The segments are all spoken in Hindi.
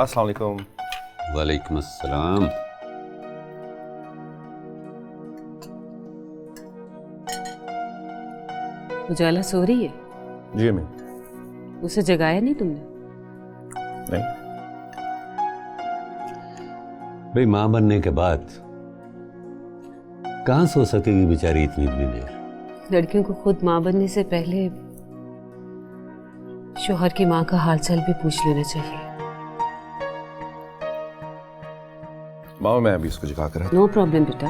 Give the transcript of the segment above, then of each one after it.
अस्सलाम वालेकुम। वालेकुम अस्सलाम। उजाला सो रही है? जी अम्मी। उसे जगाया नहीं तुमने? नहीं। भाई माँ बनने के बाद कहाँ सो सकेगी बेचारी इतनी इतनी देर। लड़कियों को खुद माँ बनने से पहले शौहर की माँ का हालचाल भी पूछ लेना चाहिए। मामा मैं अभी उसको जगा कर। नो प्रॉब्लम बेटा।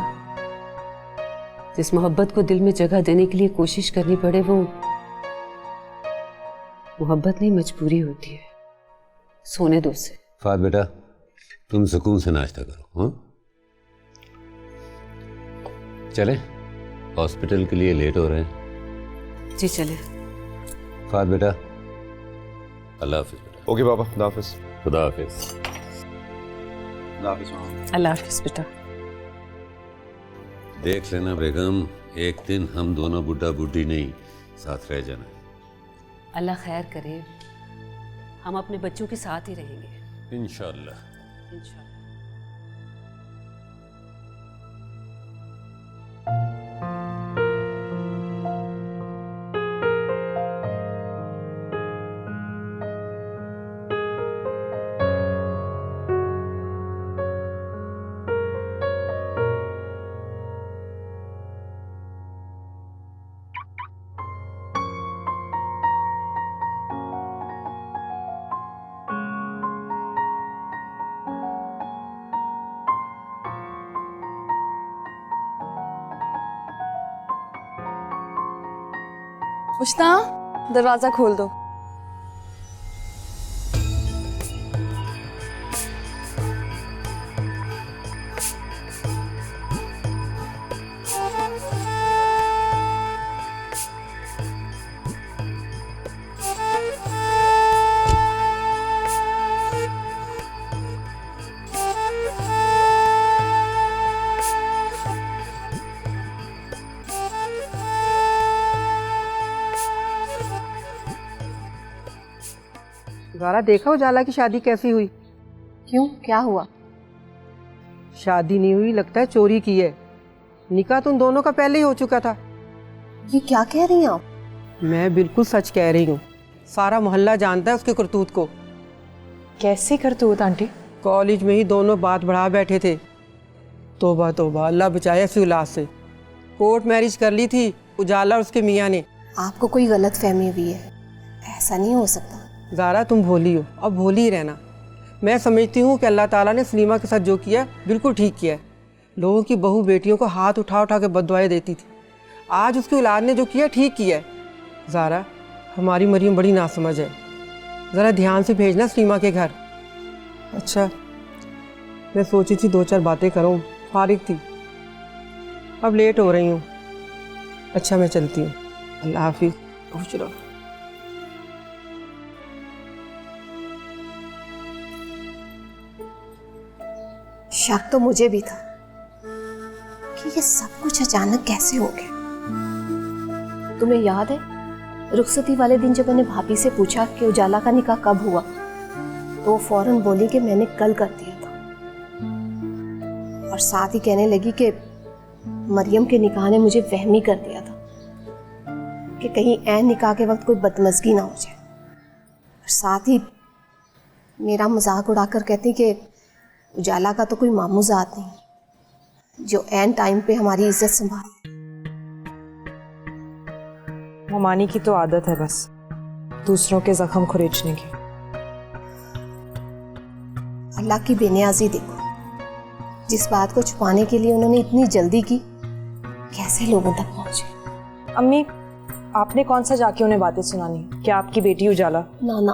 जिस मोहब्बत को दिल में जगह देने के लिए कोशिश करनी पड़े वो मोहब्बत नहीं मजबूरी होती है। सोने दो उसे। फात बेटा तुम सुकून से नाश्ता करो। हाँ चले, हॉस्पिटल के लिए लेट हो रहे हैं। जी चले। फात बेटा अल्लाह हाफिज बेटा। ओके पापा, खुदा हाफिज। खुदा हाफिज। खुदा हाफिज मामा। अल्लाह हाफिज बेटा। देख लेना बेगम, एक दिन हम दोनों बुढ़ा बुढ़ी नहीं साथ रह जाना। अल्लाह खैर करे, हम अपने बच्चों के साथ ही रहेंगे इंशाअल्लाह। इंशाअल्लाह। मुश्ता, दरवाजा खोल दो। ज़ारा देखा उजाला की शादी कैसी हुई? क्यों, क्या हुआ? शादी नहीं हुई, लगता है चोरी की है। निकाह तुम दोनों का पहले ही हो चुका था। ये क्या कह रही हैं आप? मैं बिल्कुल सच कह रही हूँ। सारा मोहल्ला जानता है उसके करतूत को। कैसे करतूत आंटी? कॉलेज में ही दोनों बात बढ़ा बैठे थे। तौबा तौबा, अल्लाह बचाए ऐसी औलाद से। कोर्ट मैरिज कर ली थी उजाला और उसके मियाँ ने। आपको कोई गलत फहमी हुई है, ऐसा नहीं हो सकता। ज़ारा तुम भोली हो, अब भोली ही रहना। मैं समझती हूँ कि अल्लाह ताला ने सलीमा के साथ जो किया बिल्कुल ठीक किया है। लोगों की बहू बेटियों को हाथ उठा उठा के बददुआएं देती थी, आज उसकी औलाद ने जो किया ठीक किया है। ज़ारा हमारी मरियम बड़ी नासमझ है, ज़रा ध्यान से भेजना सलीमा के घर। अच्छा मैं सोची थी 2-4 बातें करूँ, फारिग थी, अब लेट हो रही हूँ। अच्छा मैं चलती हूँ, अल्लाह हाफिज़, खुश रहो। शक तो मुझे भी था कि ये सब कुछ अचानक कैसे हो गया। तुम्हें याद है रुखसती वाले दिन जब मैंने भाभी से पूछा कि उजाला का निकाह कब हुआ, तो वो फौरन बोली कि मैंने कल कर दिया था, और साथ ही कहने लगी कि मरियम के निकाह ने मुझे वहमी कर दिया था कि कहीं ऐन निकाह के वक्त कोई बदमज़गी ना हो जाए। और साथ ही मेरा मजाक उड़ाकर कहती कि उजाला का तो कोई मामू ज़ात नहीं जो ऐन टाइम पे हमारी इज्जत संभाले। ममानी की तो आदत है बस दूसरों के जख्म खुरेचने की। अल्लाह की बेनियाजी देखो, जिस बात को छुपाने के लिए उन्होंने इतनी जल्दी की, कैसे लोगों तक पहुंचे। अम्मी आपने कौन सा जाके उन्हें बातें सुनानी? क्या आपकी बेटी उजाला? ना ना,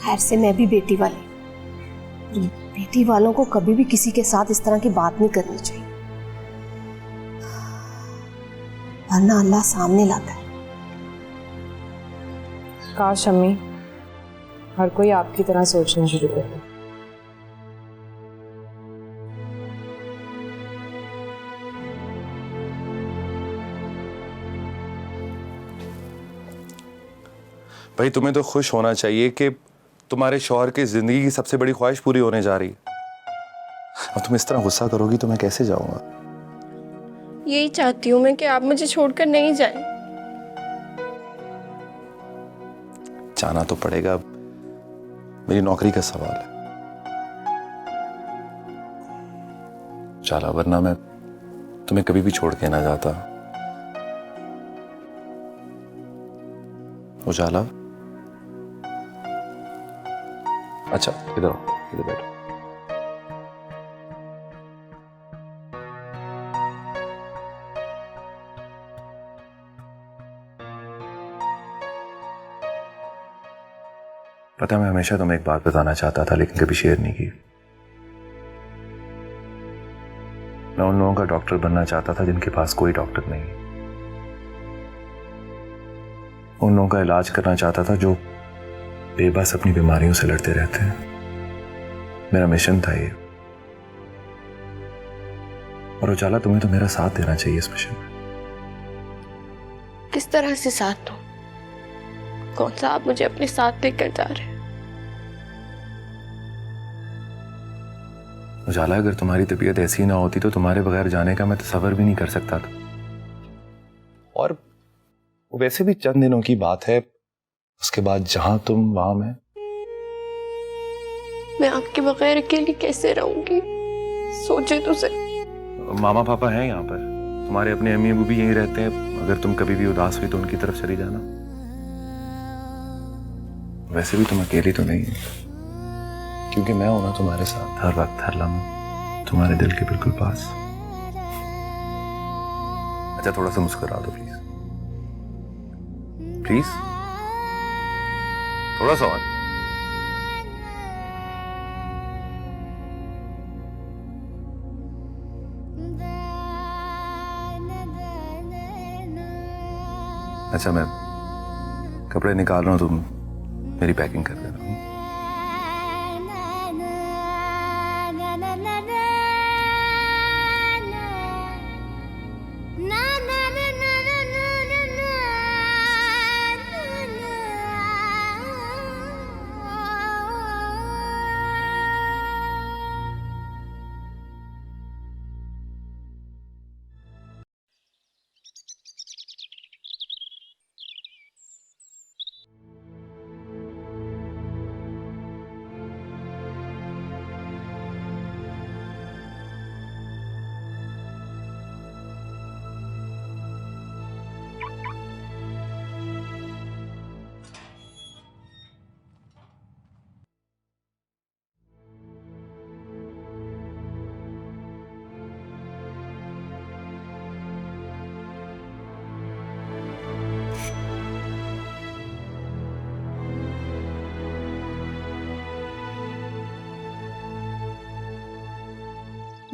खैर से मैं भी बेटी वाली, बेटी वालों को कभी भी किसी के साथ इस तरह की बात नहीं करनी चाहिए, वरना अल्लाह सामने लाता है। काश अम्मी हर कोई आपकी तरह सोचना शुरू कर दे। भाई तुम्हें तो खुश होना चाहिए कि तुम्हारे शौहर की जिंदगी की सबसे बड़ी ख्वाहिश पूरी होने जा रही है। अब तुम इस तरह गुस्सा करोगी तो मैं कैसे जाऊंगा? यही चाहती हूँ मैं कि आप मुझे छोड़कर नहीं जाएं। जाना तो पड़ेगा, मेरी नौकरी का सवाल है। चला, वरना मैं तुम्हें कभी भी छोड़ के ना जाता। उजाला, अच्छा इधर आओ, इधर बैठो। पता है, मैं हमेशा तुम्हें एक बात बताना चाहता था लेकिन कभी शेयर नहीं की। मैं उन लोगों का डॉक्टर बनना चाहता था जिनके पास कोई डॉक्टर नहीं। उन लोगों का इलाज करना चाहता था जो बेबस अपनी बीमारियों से लड़ते रहते हैं। मेरा मिशन था ये। और उजाला, तुम्हें तो मेरा साथ देना चाहिए इस मिशन में। किस तरह से साथ दूं? कौन सा आप मुझे अपने साथ लेकर जा रहे हैं? उजाला, अगर तुम्हारी तबीयत ऐसी ना होती तो तुम्हारे बगैर जाने का मैं तसव्वुर भी नहीं कर सकता था। और वैसे भी चंद दिनों की बात है, उसके बाद जहां तुम वहां मैं आपके बगैर अकेली कैसे रहूंगी? सोचे तो सही। मामा पापा हैं यहाँ पर, तुम्हारे अपने अम्मी अबू भी यहीं रहते हैं। अगर तुम कभी भी उदास हुई तो उनकी तरफ चली जाना। वैसे भी तुम अकेली तो नहीं हो, क्योंकि मैं हूं ना तुम्हारे साथ, हर वक्त हर लम्हा तुम्हारे दिल के बिल्कुल पास। अच्छा, थोड़ा सा मुस्कुरा दो प्लीज, प्लीज थोड़ा सा और। अच्छा, मैं कपड़े निकाल रहा हूं, तुम मेरी पैकिंग कर देना।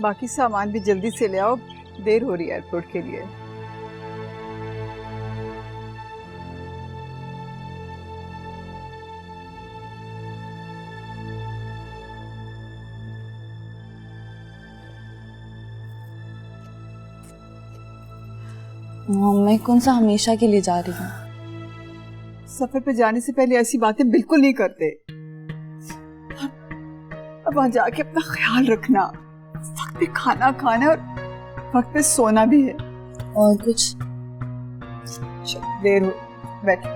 बाकी सामान भी जल्दी से ले आओ, देर हो रही है एयरपोर्ट के लिए। मैं कौन सा हमेशा के लिए जा रही हूँ? सफर पे जाने से पहले ऐसी बातें बिल्कुल नहीं करते। अब वहां जाके अपना ख्याल रखना, वक्त पे खाना खाना और वक्त पे सोना भी है। और कुछ? देर हो, बैठ।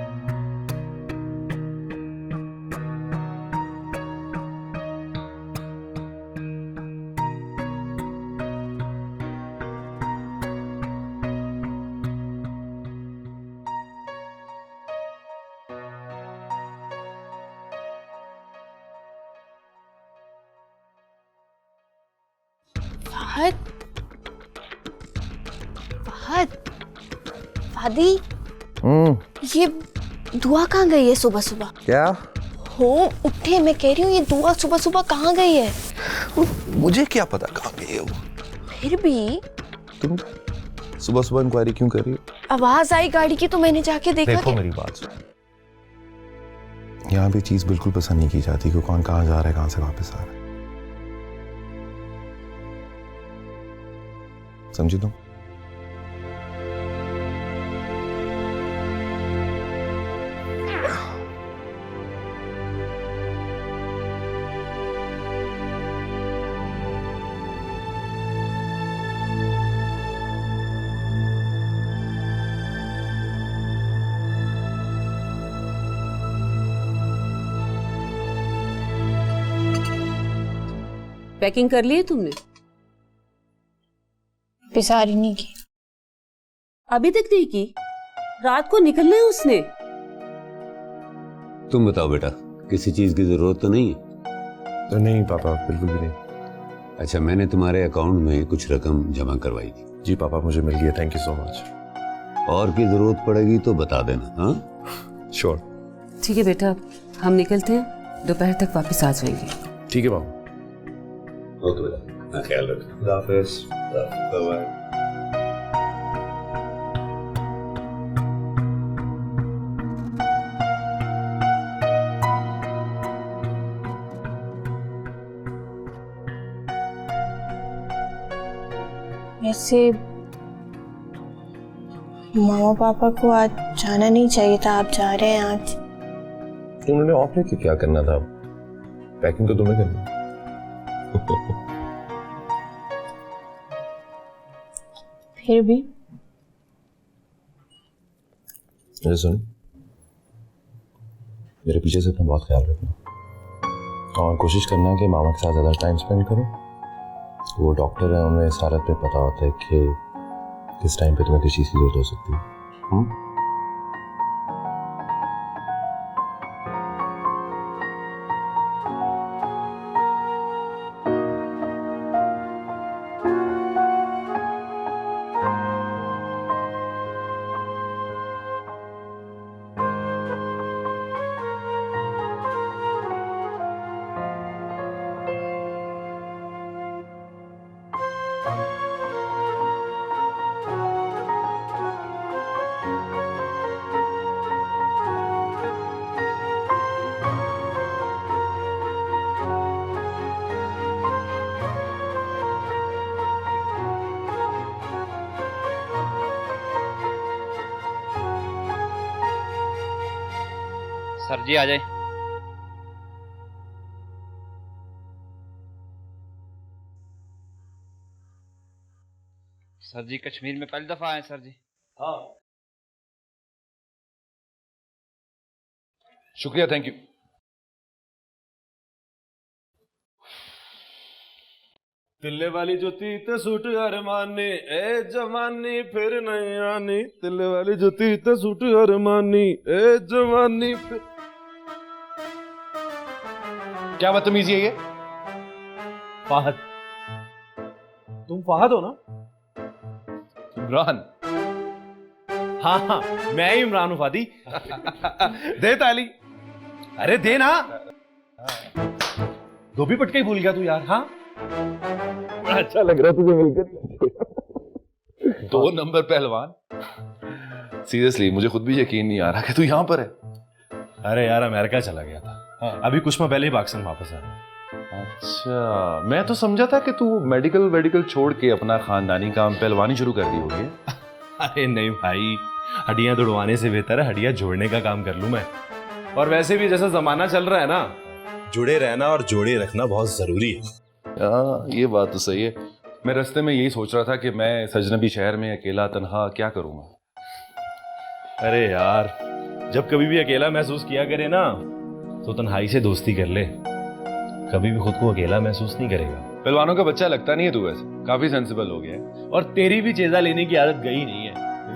फहद, फहद, फादी, ये दुआ कहाँ गई है सुबह सुबह? क्या हो उठे, मैं कह रही हूँ ये दुआ सुबह सुबह कहाँ गई है? मुझे क्या पता कहाँ गई है वो। फिर भी तुम सुबह सुबह इंक्वायरी क्यों कर रही हो? आवाज आई गाड़ी की तो मैंने जाके देखा। देखो मेरी बात सुन, यहाँ भी चीज बिल्कुल पसंद नहीं की जाती कि कौन कहाँ जा रहा है, कहाँ से वापस आ रहा है। समझी तुम? पैकिंग कर ली है तुमने? पिसारी नहीं की। अभी तक नहीं की? रात को निकलना है उसने। तुम बताओ बेटा, किसी चीज की जरूरत तो नहीं है? नहीं पापा, बिल्कुल भी नहीं। अच्छा, मैंने तुम्हारे अकाउंट में कुछ रकम जमा करवाई थी। जी पापा, मुझे मिल गया, थैंक यू सो मच। और की जरूरत पड़ेगी तो बता देना। हाँ श्योर। ठीक है बेटा, हम निकलते हैं, दोपहर तक वापस आ जाएंगे। ठीक है पापा। ओके बेटा, ख्याल रखना। खुदा हाफिज़। बाय। वैसे मामा पापा को आज जाना नहीं चाहिए था, आप जा रहे हैं आज। उन्होंने ऑफ लेके क्या करना था? पैकिंग तो तुम्हें करनी। फिर भी मुझे सुन, मेरे पीछे से अपना बहुत ख्याल रखना और कोशिश करना कि मामा के साथ ज़्यादा टाइम स्पेंड करो। वो डॉक्टर है, उन्हें इस हालत में पता होता है कि किस टाइम पे तुम्हें किस चीज़ की जरूरत हो सकती है। सर जी आ जाए। सर जी कश्मीर में पहली दफा आए सर जी। हाँ, शुक्रिया, थैंक यू। तिल्ले वाली जुती ते सूट अरमानी, ए जवानी फिर नहीं आनी। तिल्ले वाली जुती ते सूट अरमानी, ए जवानी फिर। क्या बदतमीजी है ये? फाहद, तुम फाहद हो ना? इमरान। हाँ हाँ, मैं ही इमरान हूं फादी। दे ताली। अरे दे ना। धोबी पटके ही भूल गया तू यार। हाँ, बड़ा अच्छा लग रहा तुझे मिलकर। 2 नंबर पहलवान। सीरियसली मुझे खुद भी यकीन नहीं आ रहा कि तू यहाँ पर है। अरे यार अमेरिका चला गया था। हाँ। अभी कुछ माह पहले ही पाकिस्तान वापस आया। अच्छा, मैं तो समझा था कि तू मेडिकल छोड़ के अपना खानदानी काम पहलवानी शुरू कर दी होगी। अरे नहीं भाई, हड्डियां तुड़वाने से बेहतर है हड्डियां जोड़ने का काम कर लूं मैं। और वैसे भी जैसा जमाना चल रहा है ना, जुड़े रहना और जोड़े रखना बहुत जरूरी है। हाँ, ये बात तो सही है। मैं रास्ते में यही सोच रहा था कि मैं सजनबी शहर में अकेला तन्हा क्या करूँगा। अरे यार, जब कभी भी अकेला महसूस किया करे ना, तो तन्हाई से दोस्ती कर ले, कभी भी खुद को अकेला महसूस नहीं करेगा। पहलवानों का बच्चा लगता नहीं है तू, वैसे काफी सेंसिबल हो गया है। और तेरी भी चेजा लेने की आदत गई नहीं है,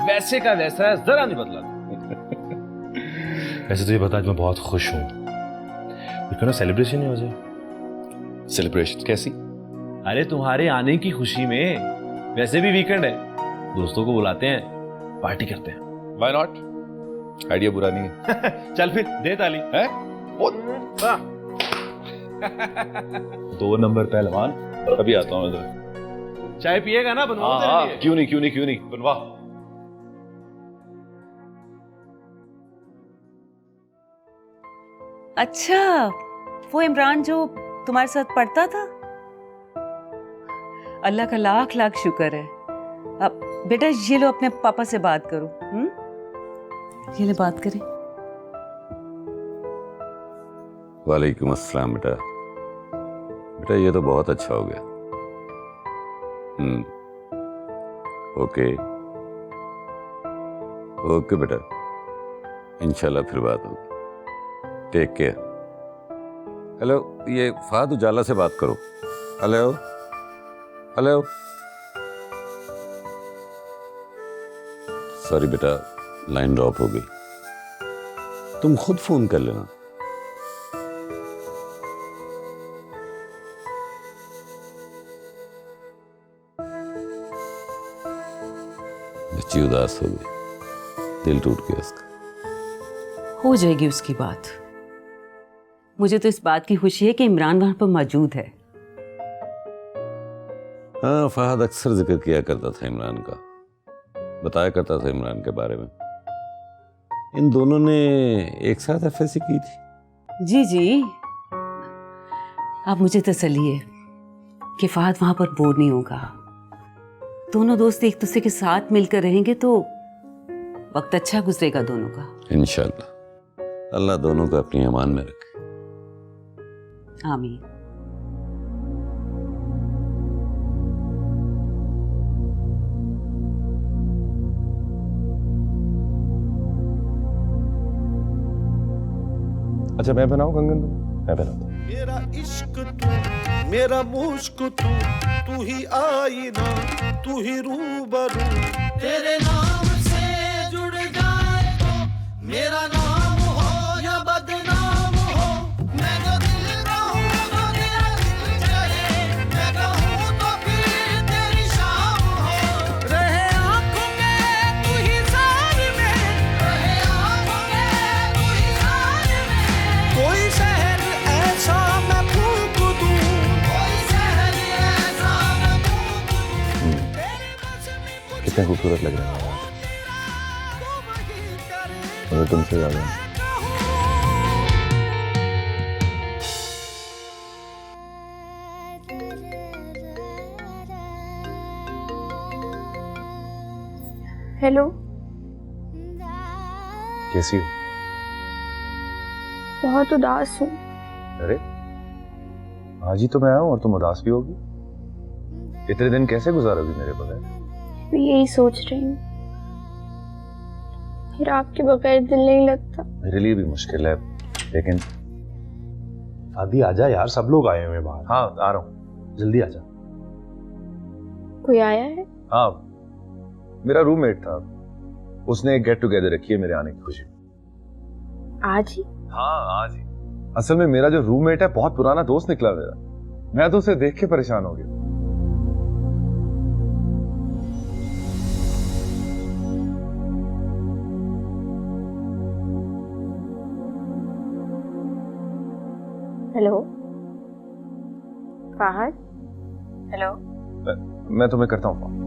वैसे का वैसा है, जरा नहीं बदला। वैसे तुझे पता आज मैं बहुत खुश हूँ, क्यों ना सेलिब्रेशन ही हो जाए। सेलिब्रेशन कैसी? अरे तुम्हारे आने की खुशी में, वैसे भी वीकेंड है, दोस्तों को बुलाते हैं, पार्टी करते हैं। Why not? आइडिया बुरा नहीं है। चल फिर दे ताली। है? 2 नंबर पहलवान। अभी आता हूँ इधर। चाय पिएगा ना? बनवा हाँ, क्यों नहीं बनवा। अच्छा, वो इमरान जो तुम्हारे साथ पढ़ता था? अल्लाह का लाख लाख शुक्र है। अब बेटा ये लो, अपने पापा से बात करो। ये ले बात करें। वालेकुम अस्सलाम बेटा। बेटा ये तो बहुत अच्छा हो गया। ओके ओके बेटा, इंशाल्लाह फिर बात होगी। Take care. हेलो, ये फाद उजाला से बात करो। Hello hello. सॉरी बेटा, लाइन ड्रॉप हो गई। तुम खुद फोन कर लेना। बच्ची उदास हो गई, दिल टूट गया उसका। हो जाएगी उसकी बात। मुझे तो इस बात की खुशी है कि इमरान वहां पर मौजूद है। हाँ, फहद अक्सर जिक्र किया करता था इमरान का, बताया करता था इमरान के बारे में। इन दोनों ने एक साथ एफएससी की थी। जी जी, अब मुझे तसल्ली है कि फहद वहां पर बोर नहीं होगा। दोनों दोस्त एक दूसरे के साथ मिलकर रहेंगे तो वक्त अच्छा गुजरेगा दोनों का। इंशाल्लाह अल्लाह दोनों को अपनी अमान में रखे। आमीन। अच्छा मैं बनाऊं कंगन? मैं बनाता हूं। मेरा इश्क तू, मेरा मुश्क तू ही आईना, तू ही रूबरू। तेरे नाम से जुड़ जाए तो मेरा नाम हो या बदनाम हो। मैं तो दिल कहूँ तो तेरा दिल चले, मैं कहूँ तो फिर तेरी शाम हो। रहे आँखों में तू ही सार में, रहे आँखों में तू ही सार में। कोई शहर ऐसा मैं फूंक दूं, कोई शहर ऐसा मैं फूंक दूं। कितने खूबसूरत लग रहे हैं मुझे तुमसे ज्यादा। हेलो, कैसी हो? बहुत उदास हूँ। अरे आज ही तो मैं आया हूँ और तुम उदास भी होगी? इतने दिन कैसे गुजारोगी मेरे बगैर? मैं यही सोच रही हूँ, फिर आपके बगैर दिल नहीं लगता। मेरे लिए भी मुश्किल है, लेकिन आदि आजा यार, सब लोग आए हुए हैं बाहर। हाँ आ रहा हूँ, जल्दी आजा। कोई आया है? हाँ मेरा रूममेट था, उसने एक गेट टुगेदर रखी है मेरे आने की खुशी में। आज ही? हाँ आज ही। असल में मेरा जो रूममेट है बहुत पुराना दोस्त निकला मेरा, मैं तो उसे देख के परेशान हो गया। हेलो फहद। हेलो, मैं तुम्हें करता हूँ फोन।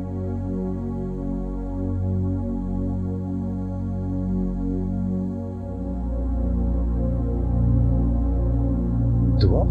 दुआ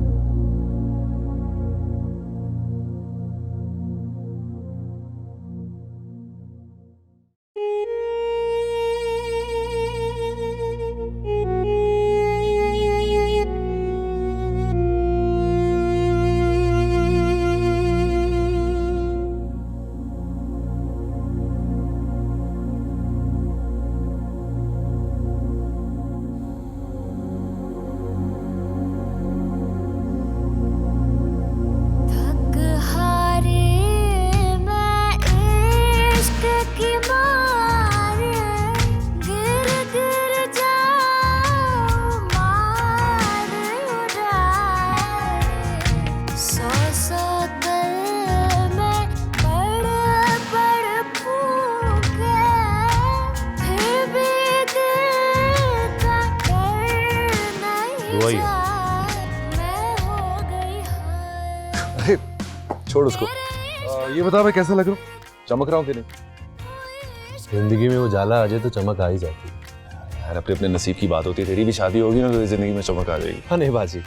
अरे छोड़ उसको। ये बता मैं कैसा लग रहा हूँ, चमक रहा हूँ कि नहीं? जिंदगी में वो जाला आ जाए तो चमक आ ही जाती है यार। अपने अपने नसीब की बात होती है, तेरी भी शादी होगी ना तो जिंदगी में चमक आ जाएगी। हाँ नहीं बाजी,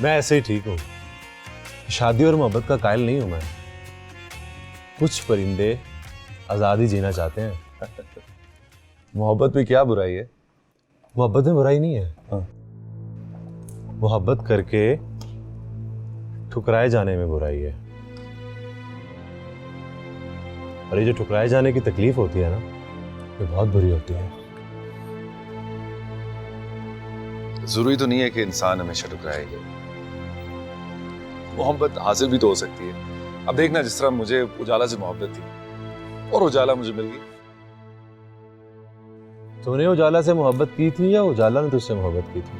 मैं ऐसे ही ठीक हूँ। शादी और मोहब्बत का कायल नहीं हूँ मैं। कुछ परिंदे आज़ादी जीना चाहते हैं। मोहब्बत में क्या बुराई है? मोहब्बत में बुराई नहीं है। हाँ। मोहब्बत करके ठुकराए जाने में बुराई है। और ये जो ठुकराए जाने की तकलीफ होती है ना, ये बहुत बुरी होती है। जरूरी तो नहीं है कि इंसान हमेशा ठुकराएगा, मोहब्बत हासिल भी तो हो सकती है। अब देखना, जिस तरह मुझे उजाला से मोहब्बत थी और उजाला मुझे मिल गई। तूने उजाला से मोहब्बत की थी या उजाला ने तुझसे मोहब्बत की थी?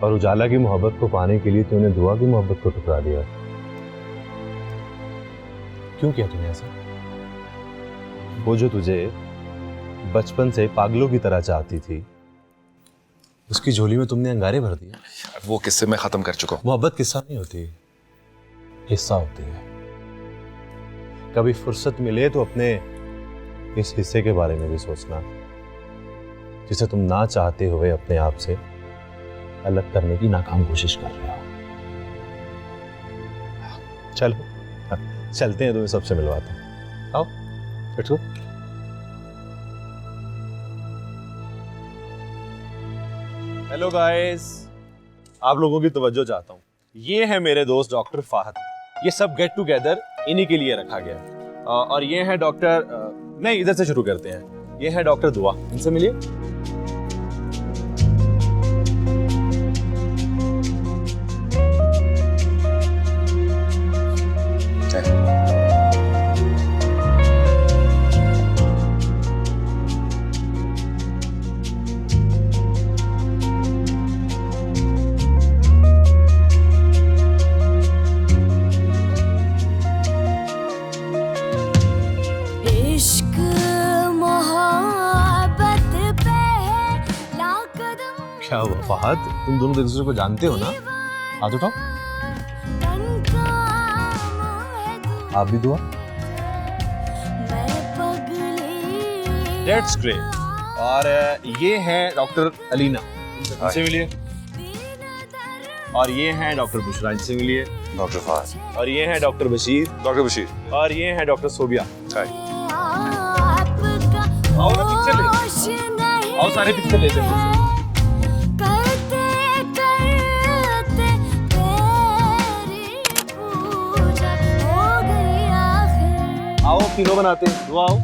और उजाला की मोहब्बत को पाने के लिए तूने दुआ की मोहब्बत को ठुकरा दिया। क्यों किया तूने ऐसा? वो जो तुझे बचपन से पागलों की तरह चाहती थी, उसकी झोली में तुमने अंगारे भर दिए। वो किस्से में खत्म कर चुका हूं। मोहब्बत किस्सा नहीं होती, हिस्सा होती है। कभी फुर्सत मिले तो अपने इस हिस्से के बारे में भी सोचना, जिसे तुम ना चाहते हुए अपने आप से अलग करने की नाकाम कोशिश कर रहे हो। चलो चलते हैं, तुम्हें सबसे मिलवाता हूं। आओ बैठो। हेलो गाइस, आप लोगों की तवज्जो चाहता हूं। ये है मेरे दोस्त डॉक्टर फाहद। ये सब गेट टुगेदर इन्हीं के लिए रखा गया है। और ये है डॉक्टर, नहीं इधर से शुरू करते हैं। ये है डॉक्टर दुआ, इनसे मिलिए। क्या हुआ फहद, तुम दोनों एक दूसरे को जानते हो ना? हाथ उठाओ। आप भी दुआ। That's great। और ये है डॉक्टर अलीना, इनसे मिलिए। और ये है डॉक्टर बुशरा, इनसे मिलिए। डॉक्टर फहद। और ये है डॉक्टर बशीर। डॉक्टर बशीर। और ये है डॉक्टर सोबिया। आओ ना पिक्चर ले, आओ सारे पिक्चर लेते हैं। आओ तीनों बनाते हैं, दुआ आओ।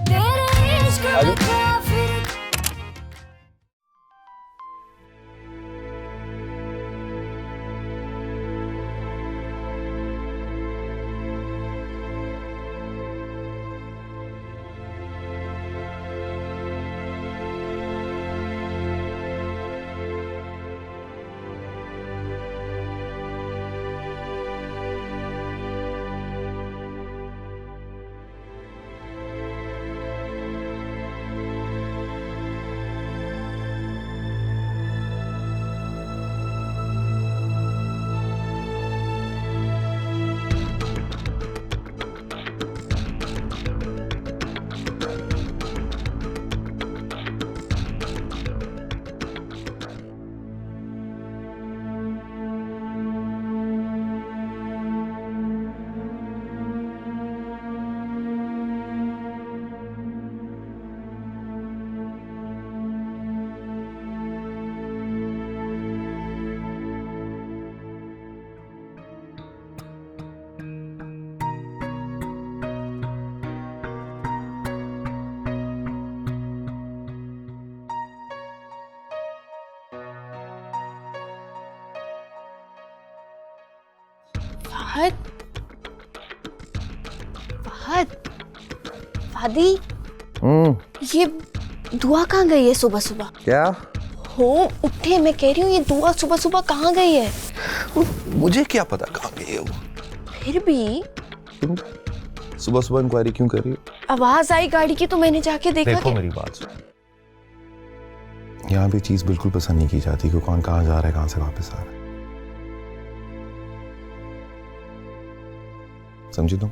फहद, फादी, ये दुआ कहाँ गई है सुबह सुबह? क्या हो उठे, मैं कह रही हूँ ये दुआ सुबह सुबह कहाँ गई है? मुझे क्या पता कहाँ गई है वो। फिर भी तुम सुबह सुबह इंक्वायरी क्यों कर रही हो? आवाज आई गाड़ी की तो मैंने जाके देखा। देखो मेरी बात सुनो, यहाँ भी चीज बिल्कुल पसंद नहीं की जाती कि कौन कहाँ जा रहा है, कहाँ से वापस आ रहा है। समझी तुम?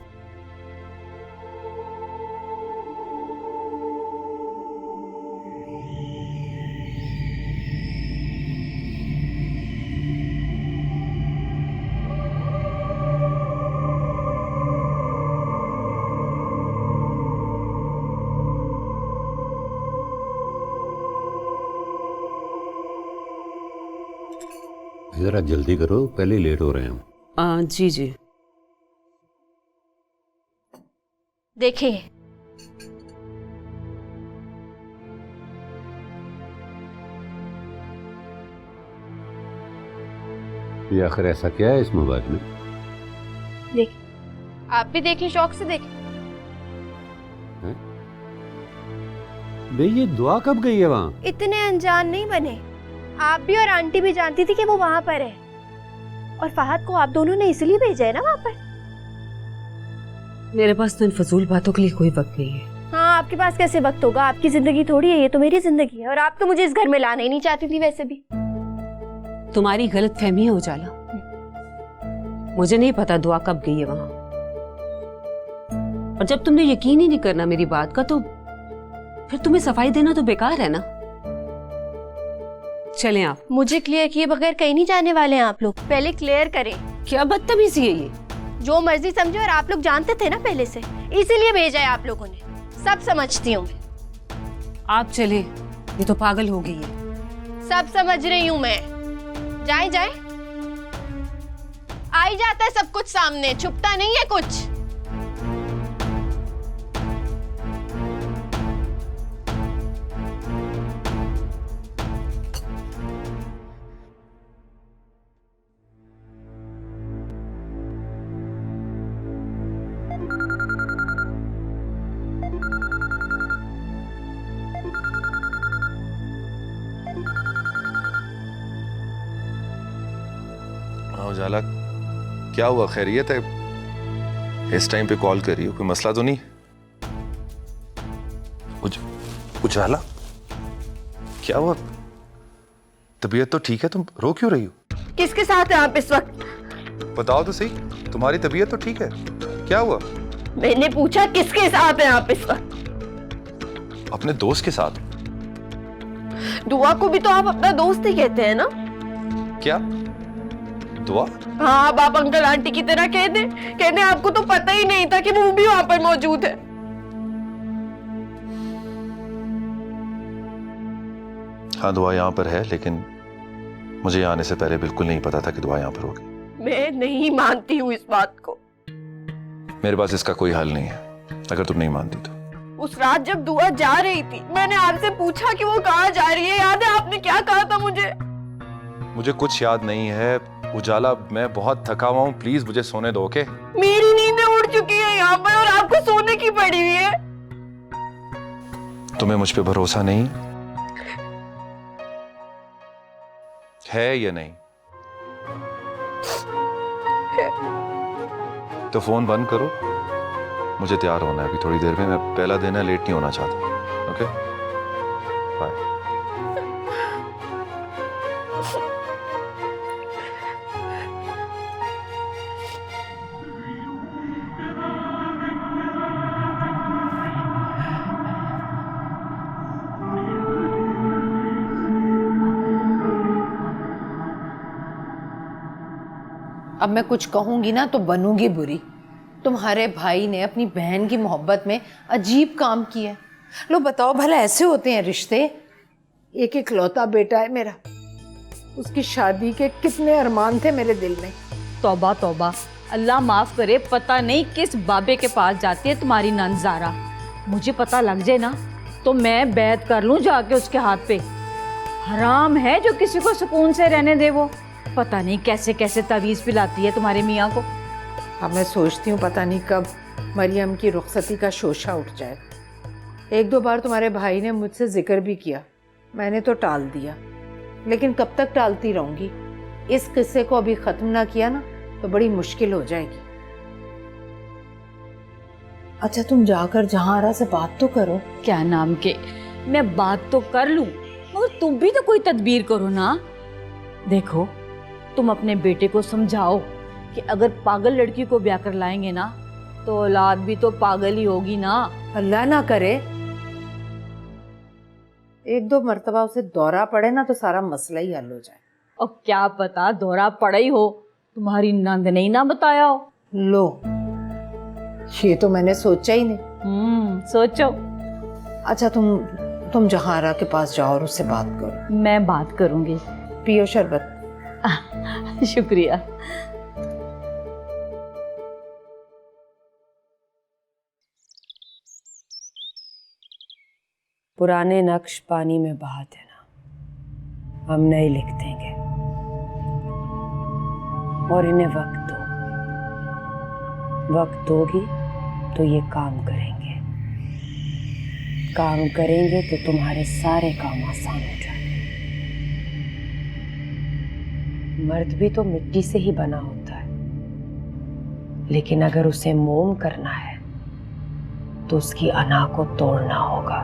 जरा जल्दी करो, पहले लेट हो रहे हैं। जी जी। देखिए ये आखिर ऐसा क्या है इस मोबाइल में? देखिए, आप भी देखिए, शौक से देखिए। बे ये दुआ कब गई है वहाँ? इतने अनजान नहीं बने। आप भी और आंटी भी जानती थी कि वो वहां पर है, और फहद को आप दोनों ने इसलिए भेजा है ना वहां पर। मेरे पास तो इन फजूल बातों के लिए कोई वक्त नहीं है। हाँ, आपके पास कैसे वक्त होगा? आपकी जिंदगी थोड़ी है, ये तो मेरी जिंदगी है, और आप तो मुझे इस घर में लाना ही नहीं चाहती थी वैसे भी। तुम्हारी गलत फहमी है उजाला। मुझे नहीं पता दुआ कब गई है वहां, और जब तुमने यकीन ही नहीं करना मेरी बात का, तो फिर तुम्हें सफाई देना तो बेकार है ना। चलें आप। मुझे क्लियर किए बगैर कहीं नहीं जाने वाले हैं आप लोग। पहले क्लियर करें। क्या बदतमीजी है ये? जो मर्जी समझो, और आप लोग जानते थे ना पहले से, इसीलिए भेजा है आप लोगों ने। सब समझती हूँ। आप चले, ये तो पागल हो गई है। सब समझ रही हूँ मैं। जाए जाए, आ ही जाता है सब कुछ सामने, छुपता नहीं है कुछ। उजाला, क्या हुआ? खैरियत है? इस टाइम पे कॉल कर रही हो, कोई मसला तो नहीं? उजाला, क्या हुआ? तबीयत तो ठीक है, तुम रो क्यों रही हो? किसके साथ हैं आप इस वक्त? बताओ तो सही, तुम्हारी तबीयत तो ठीक है, क्या हुआ? मैंने पूछा किसके साथ हैं आप इस वक्त? अपने दोस्त के साथ। दुआ को भी तो आप अपना दोस्त ही कहते हैं ना? क्या दुआ? हाँ, अब आप अंकल आंटी की तरह कह दें आपको तो पता ही नहीं था कि वो भी वहां पर मौजूद है। हाँ, दुआ यहाँ पर है, लेकिन मुझे यहाँ आने से पहले बिल्कुल नहीं पता था कि दुआ यहाँ पर होगी। मैं नहीं मानती हूँ इस बात को। मेरे पास इसका कोई हल नहीं है, अगर तुम नहीं मानती तो। उस रात जब दुआ जा रही थी, मैंने आपसे पूछा कि वो कहाँ जा रही है। याद है आपने क्या कहा था मुझे? मुझे कुछ याद नहीं है उजाला, मैं बहुत थका हुआ हूँ, प्लीज मुझे सोने दो। ओके? मेरी नींदें उड़ चुकी है यहाँ पर, और आपको सोने की पड़ी हुई है। तुम्हें मुझ पे भरोसा नहीं है या नहीं? तो फोन बंद करो, मुझे तैयार होना है अभी थोड़ी देर में। मैं पहला दिन है, लेट नहीं होना चाहता। Okay, bye. अब मैं कुछ कहूंगी ना तो बनूंगी बुरी। तुम्हारे भाई ने अपनी बहन की मोहब्बत में अजीब काम किया। लो बताओ भला, ऐसे होते हैं रिश्ते? एक इकलौता बेटा है मेरा, उसकी शादी के कितने अरमान थे मेरे दिल में। तौबा तौबा, अल्लाह माफ करे, पता नहीं किस बाबे के पास जाती है तुम्हारी नंजारा। मुझे पता लग जाए ना तो मैं बैत कर लूं जाके उसके हाथ पे। हराम है जो किसी को सुकून से रहने दे। वो पता नहीं कैसे कैसे तवीज़ पिलाती है तुम्हारे मियाँ को। अब मैं सोचती हूँ पता नहीं कब मरियम की रुखसती का शोशा उठ जाए। एक दो बार तुम्हारे भाई ने मुझसे जिक्र भी किया, मैंने तो टाल दिया, लेकिन कब तक टालती रहूंगी? इस किस्से को अभी खत्म ना किया ना तो बड़ी मुश्किल हो जाएगी। अच्छा तुम जाकर जहांरा से बात तो करो। क्या नाम के, मैं बात तो कर लूं मगर तुम भी तो कोई तदबीर करो ना। देखो तुम अपने बेटे को समझाओ कि अगर पागल लड़की को ब्याह कर लाएंगे ना तो औलाद भी तो पागल ही होगी ना। अल्लाह ना करे एक दो मर्तबा उसे दौरा पड़े ना तो सारा मसला ही हल हो जाए। और क्या पता दौरा पड़ा ही हो, तुम्हारी नंद ने ही ना बताया हो। लो ये तो मैंने सोचा ही नहीं। सोचो। अच्छा तुम जहांरा के पास जाओ और उससे बात करो। मैं बात करूंगी। पियो शरबत। शुक्रिया। पुराने नक्श पानी में बहा देना, हम नहीं लिख देंगे। और इन्हें वक्त दो। वक्त दोगी तो ये काम करेंगे। काम करेंगे तो तुम्हारे सारे काम आसान हो जाएंगे। मर्द भी तो मिट्टी से ही बना होता है, लेकिन अगर उसे मोम करना है तो उसकी अना को तोड़ना होगा।